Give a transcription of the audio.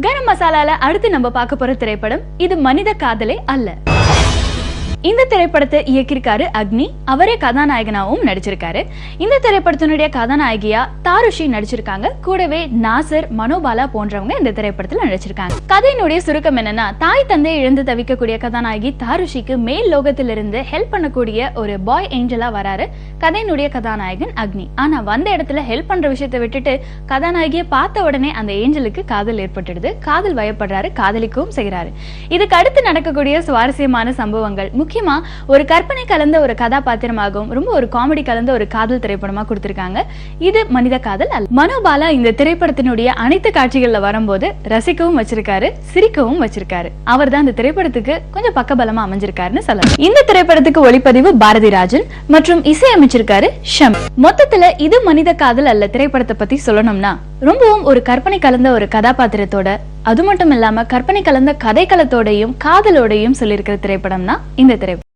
கரம் மசாலால அடுத்து நம்ம பார்க்க போற திரைப்படம் இது மனித காதலே அல்ல. இந்த திரைப்படத்தை இயக்கியிருக்காரு அக்னி. அவரே கதாநாயகனாவும் நடிச்சிருக்காரு. இந்த திரைப்படத்தினுடைய கதாநாயகியா தாருஷி நடிச்சிருக்காங்க. கூடவே நாசர், மனோபாலா போன்றவங்க இந்த திரைப்படத்துல நடிச்சிருக்காங்க. கதையினுடைய சுருக்கம் என்னன்னா, தாய் தந்தையை இழந்து தவிக்கக்கூடிய கதாநாயகி தாருஷிக்கு மேல் லோகத்திலிருந்து ஹெல்ப் பண்ணக்கூடிய ஒரு பாய் ஏஞ்சலா வராரு கதையினுடைய கதாநாயகன் அக்னி. ஆனா வந்த இடத்துல ஹெல்ப் பண்ற விஷயத்தை விட்டுட்டு கதாநாயகியை பார்த்த உடனே அந்த ஏஞ்சலுக்கு காதல் ஏற்பட்டுடுது. காதல் வயப்படுறாரு, காதலிக்கவும் செய்யறாரு. இதுக்கு அடுத்து நடக்கக்கூடிய சுவாரஸ்யமான சம்பவங்கள் முக்கியமா ஒரு கற்பனை கலந்த ஒரு கதாபாத்திரமாகவும் ரொம்ப ஒரு காமெடி கலந்த ஒரு காதல் திரைப்படமா கொடுத்திருக்காங்க. இது மனித காதல் அல்ல. மனோபாலா இந்த திரைப்படத்தினுடைய அனைத்து காட்சிகள்ல வரும்போது ரசிக்கவும் வச்சிருக்காரு, சிரிக்கவும் வச்சிருக்காரு. அவர் தான் இந்த திரைப்படத்துக்கு கொஞ்சம் பக்கபலமா அமைஞ்சிருக்காருன்னு சொல்லலாம். இந்த திரைப்படத்துக்கு ஒளிப்பதிவு பாரதி ராஜன் மற்றும் இசையமைச்சிருக்காரு ஷம். மொத்தத்துல இது மனித காதல் அல்ல திரைப்படத்தை பத்தி சொல்லணும்னா ரொம்பவும் ஒரு கற்பனை கலந்த ஒரு கதாபாத்திரத்தோட, அது மட்டும் இல்லாம கற்பனை கலந்த கதைக்களத்தோடையும் காதலோடையும் சொல்லியிருக்கிற திரைப்படம்னா இந்த திரைப்படம்.